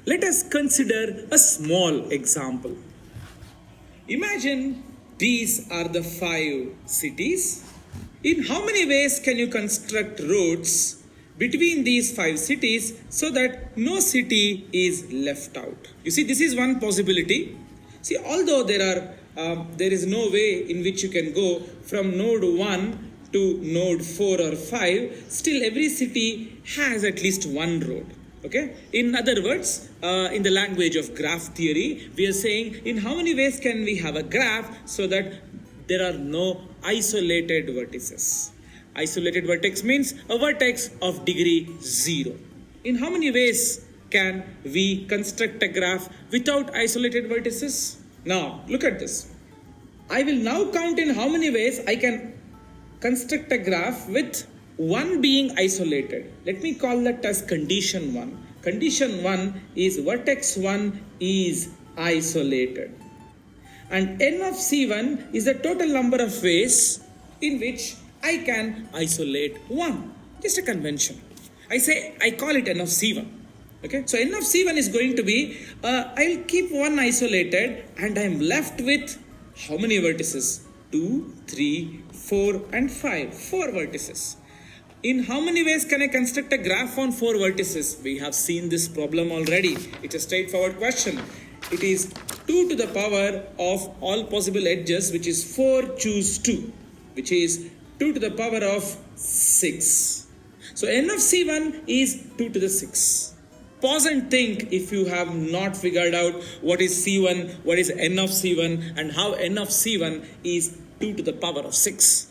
Let us consider a small example. Imagine these are the 5 cities. In how many ways can you construct roads between these 5 cities so that no city is left out? You see, this is one possibility. See, although there is no way in which you can go from node 1 to node 4 or 5, still every city has at least one road. Okay, in other words, in the language of graph theory, we are saying in how many ways can we have a graph so that there are no isolated vertices. Isolated vertex means a vertex of degree 0. In how many ways can we construct a graph without isolated vertices? Now, look at this. I will now count in how many ways I can construct a graph with 1 being isolated. Let me call that as condition 1. Condition 1 is vertex 1 is isolated. And n of C1 is the total number of ways in which I can isolate 1. Just a convention. I call it n of C1. Okay, so n of C1 is going to be, I'll keep 1 isolated and I'm left with how many vertices? 2, 3, 4 and 5. 4 vertices. In how many ways can I construct a graph on 4 vertices? We have seen this problem already. It's a straightforward question. It is 2 to the power of all possible edges, which is 4 choose 2, which is 2 to the power of 6. So n of C1 is 2 to the 6. Pause and think if you have not figured out what is C1, what is n of C1 and how n of C1 is 2 to the power of 6.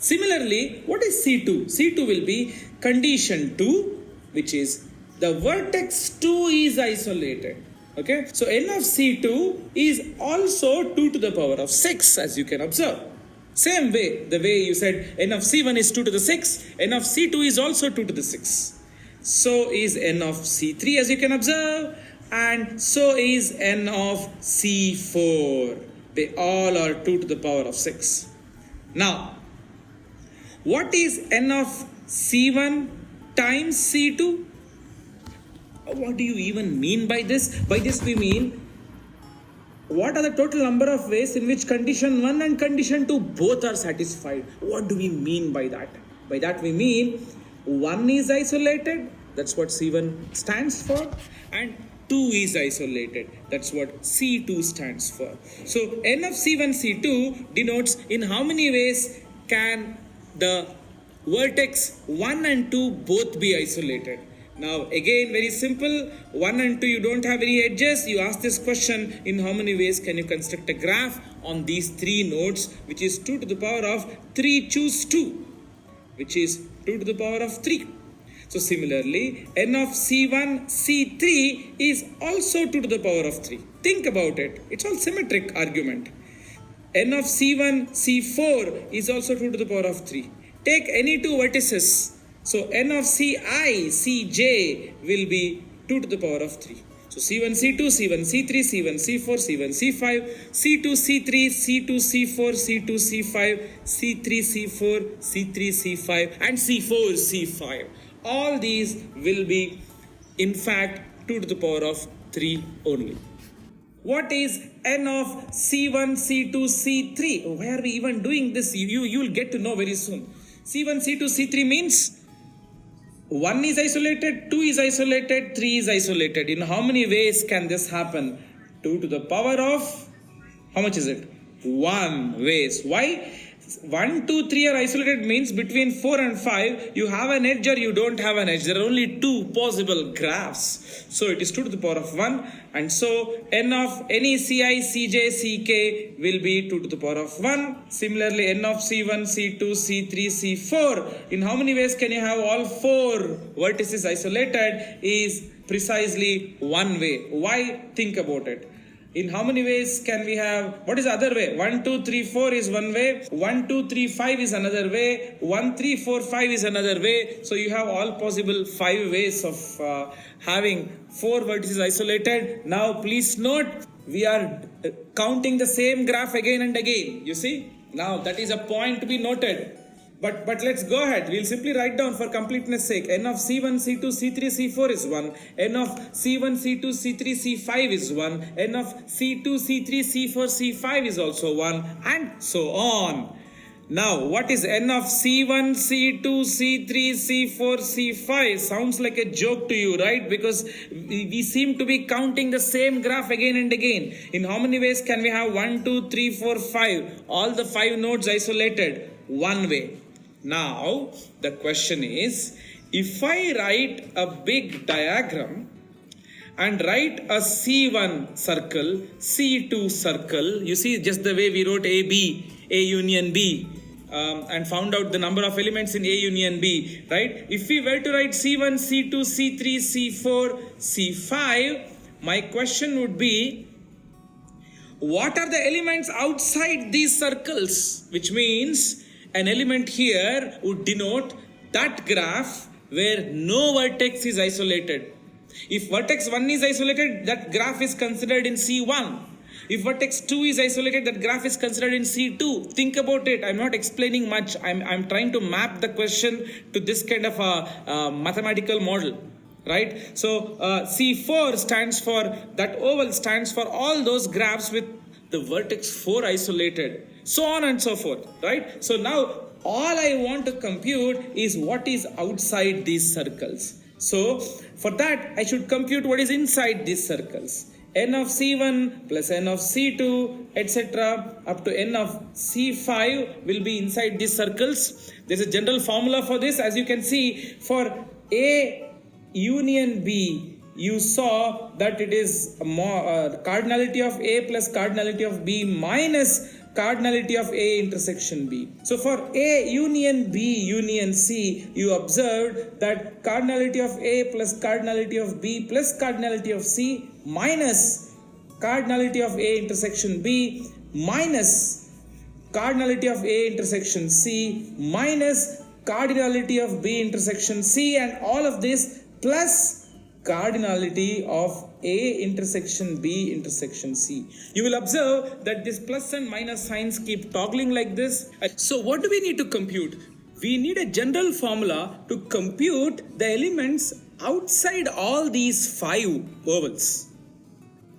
Similarly, what is C2? C2 will be condition 2, which is the vertex 2 is isolated. Okay, so n of C2 is also 2 to the power of 6, as you can observe. Same way, the way you said n of C1 is 2 to the 6, n of C2 is also 2 to the 6. So is n of C3, as you can observe, and so is n of C4. They all are 2 to the power of 6. Now, what is n of C1 times C2? What do you even mean by this? By this we mean, what are the total number of ways in which condition 1 and condition 2 both are satisfied? What do we mean by that? By that we mean 1 is isolated, that's what C1 stands for, and 2 is isolated, that's what C2 stands for. So n of C1, C2 denotes in how many ways can the vertex 1 and 2 both be isolated. Now again, very simple, 1 and 2 you don't have any edges. You ask this question, in how many ways can you construct a graph on these 3 nodes, which is 2 to the power of 3 choose 2, which is 2 to the power of 3. So similarly, n of C1, C3 is also 2 to the power of 3. Think about it. It's all symmetric argument. N of C1, C4 is also 2 to the power of 3. Take any 2 vertices. So n of Ci, Cj will be 2 to the power of 3. So C1, C2, C1, C3, C1, C4, C1, C5, C2, C3, C2, C4, C2, C5, C3, C4, C3, C5 and C4, C5. All these will be in fact 2 to the power of 3 only. What is n of C1, C2, C3? Why are we even doing this? You will get to know very soon. C1, C2, C3 means 1 is isolated, 2 is isolated, 3 is isolated. In how many ways can this happen? 2 to the power of, how much is it? 1 ways. Why? 1, 2, 3 are isolated means between 4 and 5 you have an edge or you don't have an edge. There are only 2 possible graphs. So it is 2 to the power of 1, and so n of any Ci, Cj, Ck will be 2 to the power of 1. Similarly, n of C1, C2, C3, C4. In how many ways can you have all 4 vertices isolated? Is precisely 1 way. Why? Think about it. In how many ways can we have, what is the other way? 1, 2, 3, 4 is one way, 1, 2, 3, 5 is another way, 1, 3, 4, 5 is another way. So you have all possible 5 ways of having 4 vertices isolated. Now please note, we are counting the same graph again and again. You see? Now that is a point to be noted. But let's go ahead. We'll simply write down for completeness sake. N of C1, C2, C3, C4 is 1. N of C1, C2, C3, C5 is 1. N of C2, C3, C4, C5 is also 1. And so on. Now, what is N of C1, C2, C3, C4, C5? Sounds like a joke to you, right? Because we seem to be counting the same graph again and again. In how many ways can we have 1, 2, 3, 4, 5? All the 5 nodes isolated. One way. Now, the question is, if I write a big diagram and write a C1 circle, C2 circle, you see just the way we wrote AB, A union B, and found out the number of elements in A union B, right? If we were to write C1, C2, C3, C4, C5, my question would be, what are the elements outside these circles? Which means an element here would denote that graph where no vertex is isolated. If vertex 1 is isolated, that graph is considered in C1. If vertex 2 is isolated, that graph is considered in C2. Think about it. I'm not explaining much. I'm trying to map the question to this kind of a mathematical model. Right? So C4 stands for, that oval stands for all those graphs with the vertex 4 isolated. So on and so forth, right? So now all I want to compute is what is outside these circles. So for that I should compute what is inside these circles. N of C1 plus N of C2, etc. up to N of C5 will be inside these circles. There's a general formula for this. As you can see, for A union B, you saw that it is cardinality of A plus cardinality of B minus cardinality of A intersection B. So for A union B union C, you observed that cardinality of A plus cardinality of B plus cardinality of C minus cardinality of A intersection B minus cardinality of A intersection C minus cardinality of B intersection C, and all of this plus cardinality of A intersection B intersection C. You will observe that this plus and minus signs keep toggling like this. So what do we need to compute? We need a general formula to compute the elements outside all these 5 ovals,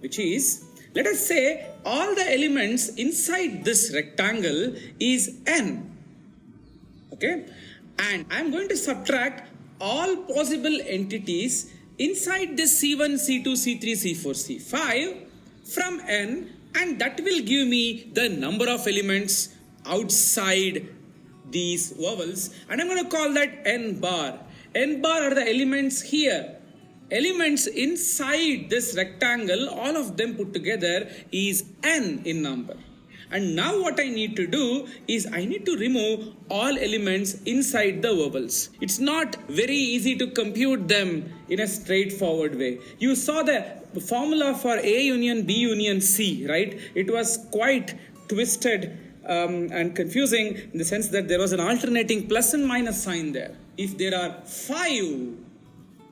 which is, let us say all the elements inside this rectangle is n. Okay? And I am going to subtract all possible entities inside this C1, C2, C3, C4, C5 from n, and that will give me the number of elements outside these vowels, and I'm going to call that n bar. N bar are the elements here. Elements inside this rectangle, all of them put together is n in number. And now what I need to do is I need to remove all elements inside the vowels. It's not very easy to compute them in a straightforward way. You saw the formula for A union B union C, right? It was quite twisted and confusing in the sense that there was an alternating plus and minus sign there. If there are 5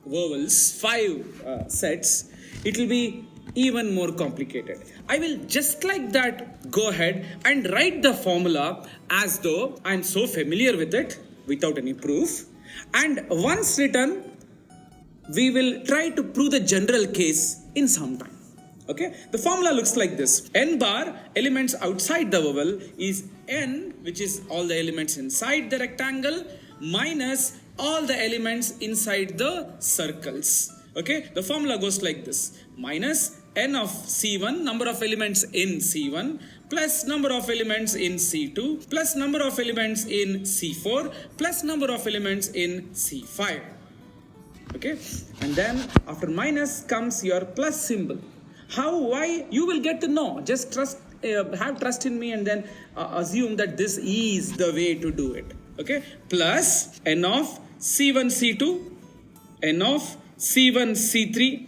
vowels, 5 sets, it will be even more complicated. I will just like that go ahead and write the formula as though I'm so familiar with it without any proof. And once written, we will try to prove the general case in some time. Okay, the formula looks like this. N bar, elements outside the vowel, is n, which is all the elements inside the rectangle, minus all the elements inside the circles. Okay, the formula goes like this. Minus n of C1, number of elements in C1, plus number of elements in C2, plus number of elements in C4, plus number of elements in C5. Okay, and then after minus comes your plus symbol. How, why, you will get to know. Just trust, have trust in me, and then assume that this is the way to do it. Okay, plus n of C1 C2, n of C1 C3,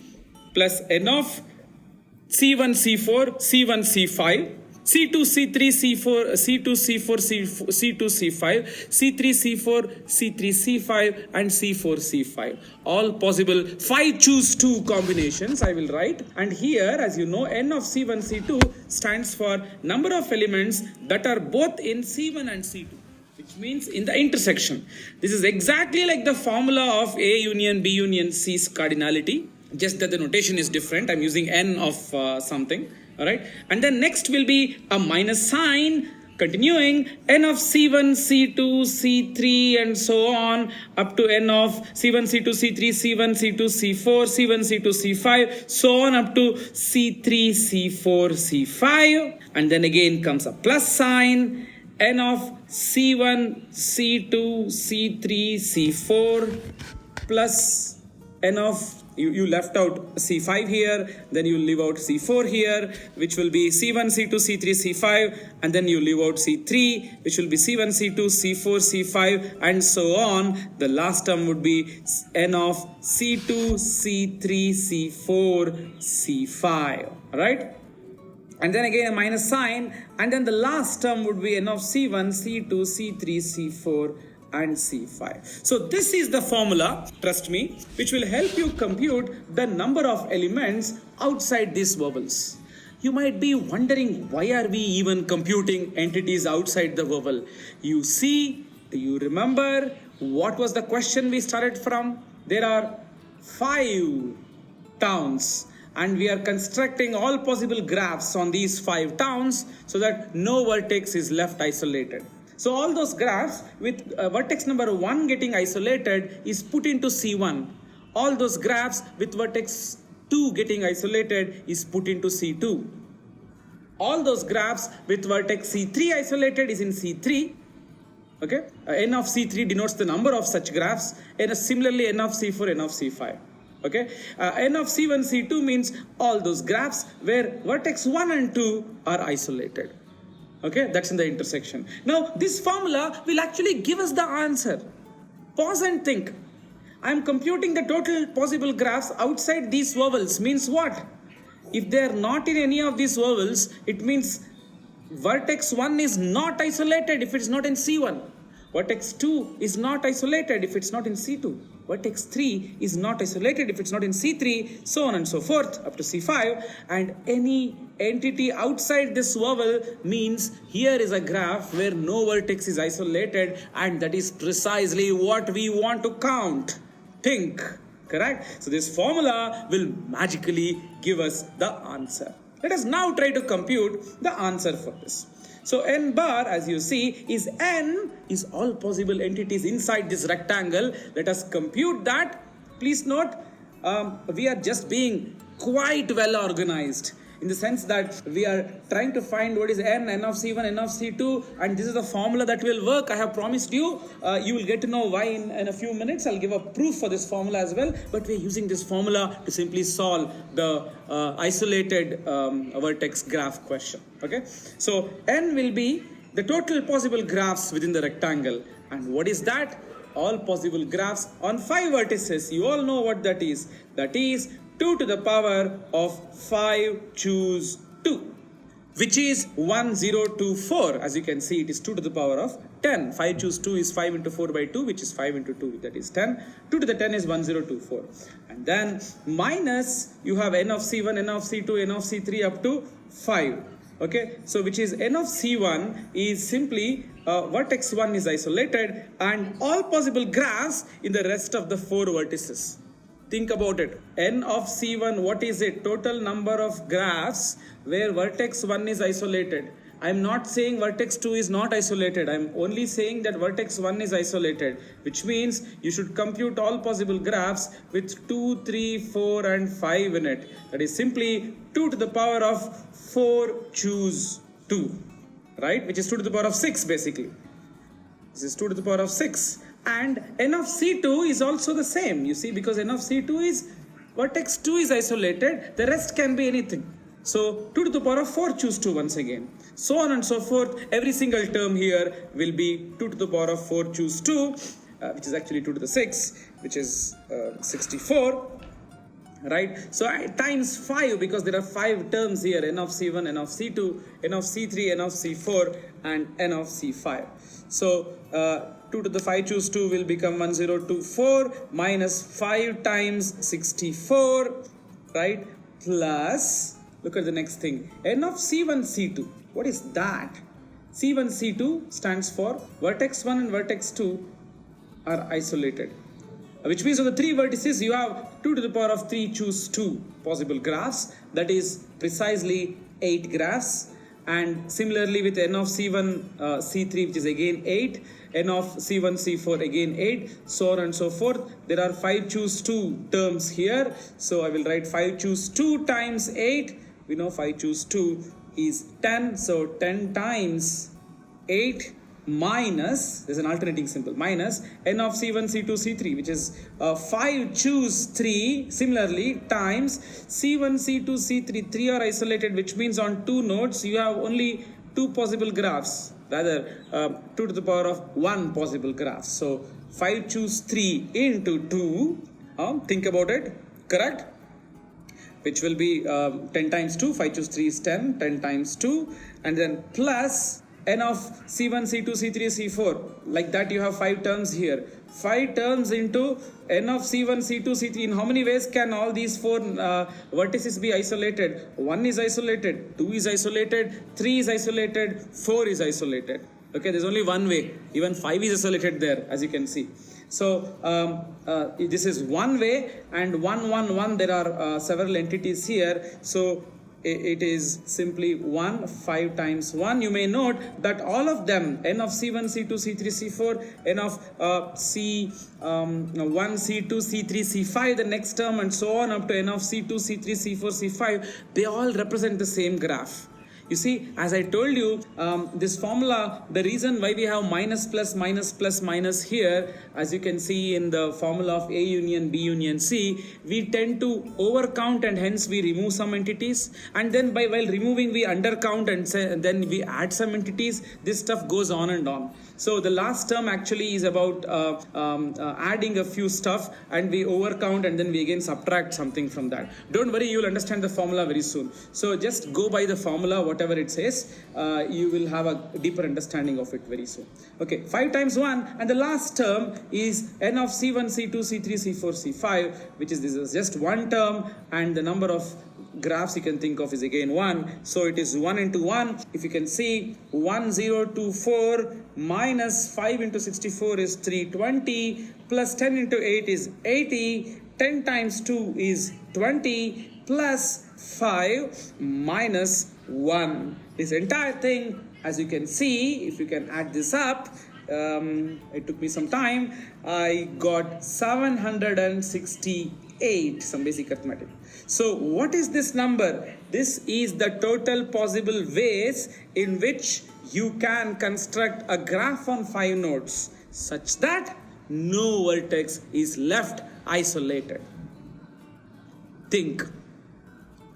plus n of C1 C4, C1 C5, C2 C3 C4, C2 C4, C2 C5, C3 C4, C3 C5, and C4 C5. All possible 5 choose 2 combinations I will write. And here, as you know, n of C1 C2 stands for number of elements that are both in C1 and C2, which which means in the intersection. This is exactly like the formula of A union B union C's cardinality, just that the notation is different. I'm using n of something, all right? And then next will be a minus sign, continuing n of C1, C2, C3 and so on up to n of C1, C2, C3, C1, C2, C4, C1, C2, C5, so on up to C3, C4, C5. And then again comes a plus sign, n of C1, C2, C3, C4 plus n of, you left out C5 here, then you leave out C4 here, which will be C1, C2, C3, C5, and then you leave out C3, which will be C1, C2, C4, C5, and so on. The last term would be n of C2, C3, C4, C5, alright? And then again a minus sign, and then the last term would be n of C1, C2, C3, C4, and C5. So this is the formula, trust me, which will help you compute the number of elements outside these vowels. You might be wondering, why are we even computing entities outside the vowel? You see, do you remember what was the question we started from? There are 5 towns, and we are constructing all possible graphs on these 5 towns so that no vertex is left isolated. So all those graphs with vertex number 1 getting isolated is put into C1. All those graphs with vertex 2 getting isolated is put into C2. All those graphs with vertex C3 isolated is in C3. Okay, n of C3 denotes the number of such graphs, and similarly n of C4, n of C5. Okay, n of C1, C2 means all those graphs where vertex 1 and 2 are isolated. Okay, that's in the intersection. Now, this formula will actually give us the answer. Pause and think. I am computing the total possible graphs outside these vowels. Means what? If they are not in any of these vowels, it means vertex 1 is not isolated if it's not in C1. Vertex 2 is not isolated if it's not in C2. Vertex 3 is not isolated if it's not in C3, so on and so forth, up to C5. And any entity outside this vowel means here is a graph where no vertex is isolated, and that is precisely what we want to count. Think, correct? So this formula will magically give us the answer. Let us now try to compute the answer for this. So n bar, as you see, is n is all possible entities inside this rectangle. Let us compute that. Please note, we are just being quite well organized, in the sense that we are trying to find what is n of C1, n of C2, and this is the formula that will work. I have promised you, you will get to know why in a few minutes. I'll give a proof for this formula as well, but we're using this formula to simply solve the isolated vertex graph question. Okay, so n will be the total possible graphs within the rectangle, and what is that? All possible graphs on 5 vertices. You all know what that is. That is 2 to the power of 5 choose 2, which is 1024. As you can see, it is 2 to the power of 10. 5 choose 2 is 5 into 4 by 2, which is 5 into 2, that is 10. 2 to the 10 is 1024. And then minus, you have n of C1, n of C2, n of C3 up to 5. Okay, so which is n of C1 is simply vertex 1 is isolated, and all possible graphs in the rest of the 4 vertices. Think about it. N of C1, what is it? Total number of graphs where vertex 1 is isolated. I am not saying vertex 2 is not isolated. I am only saying that vertex 1 is isolated, which means you should compute all possible graphs with 2, 3, 4 and 5 in it. That is simply 2 to the power of 4 choose 2, right? Which is 2 to the power of 6 basically. This is 2 to the power of 6. And n of C2 is also the same, you see, because n of C2 is vertex 2 is isolated, the rest can be anything. So 2 to the power of 4 choose 2 once again. So on and so forth. Every single term here will be 2 to the power of 4 choose 2, which is actually 2 to the 6, which is 64. Right? So times 5, because there are 5 terms here, n of C1, n of C2, n of C3, n of C4 and n of C5. So 2 to the 5 choose 2 will become 1024 minus 5 times 64, right? Plus, look at the next thing, n of C1, C2. What is that? C1, C2 stands for vertex 1 and vertex 2 are isolated. Which means of the three vertices, you have 2 to the power of 3 choose 2 possible graphs. That is precisely 8 graphs. And similarly with n of C1, C3, which is again 8, n of C1, C4 again 8, so on and so forth. There are 5 choose 2 terms here. So I will write 5 choose 2 times 8. We know 5 choose 2 is 10. So 10 times 8 minus, there's an alternating symbol, minus n of C1, C2, C3, which is 5 choose 3, similarly, times C1, C2, C3, 3 are isolated, which means on 2 nodes, you have only 2 possible graphs, rather 2 to the power of 1 possible graph. So 5 choose 3 into 2, think about it, correct? Which will be 10 times 2, 5 choose 3 is 10, 10 times 2, and then plus n of C1, C2, C3, C4. Like that you have 5 terms here. 5 terms into n of C1, C2, C3. In how many ways can all these 4 vertices be isolated? 1 is isolated, 2 is isolated, 3 is isolated, 4 is isolated. Okay, there's only one way. Even 5 is isolated there, as you can see. So this is one way, and 1, 1, 1, there are several entities here. So it is simply 1, 5 times 1. You may note that all of them, n of C1, C2, C3, C4, n of C1, C2, C3, C5, the next term, and so on up to n of C2, C3, C4, C5, they all represent the same graph. You see, as I told you, this formula, the reason why we have minus plus minus plus minus here, as you can see in the formula of A union B union C, we tend to overcount and hence we remove some entities, and then while removing we undercount and then we add some entities. This stuff goes on and on. So the last term actually is about adding a few stuff, and we overcount and then we again subtract something from that. Don't worry, you'll understand the formula very soon. So just go by the formula, whatever it says, you will have a deeper understanding of it very soon. Okay, 5 times 1, and the last term is n of C1, C2, C3, C4, C5, which is, this is just one term, and the number of graphs you can think of is again 1. So it is 1 into 1. If you can see, 1024 minus 5 into 64 is 320, plus 10 into 8 is 80, 10 times 2 is 20, plus 5 minus 1. This entire thing, as you can see, if you can add this up, it took me some time, I got 768, some basic arithmetic. So what is this number? This is the total possible ways in which you can construct a graph on 5 nodes such that no vertex is left isolated. Think.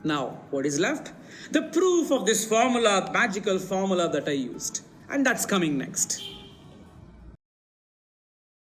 Now, what is left? The proof of this formula, magical formula that I used. And that's coming next.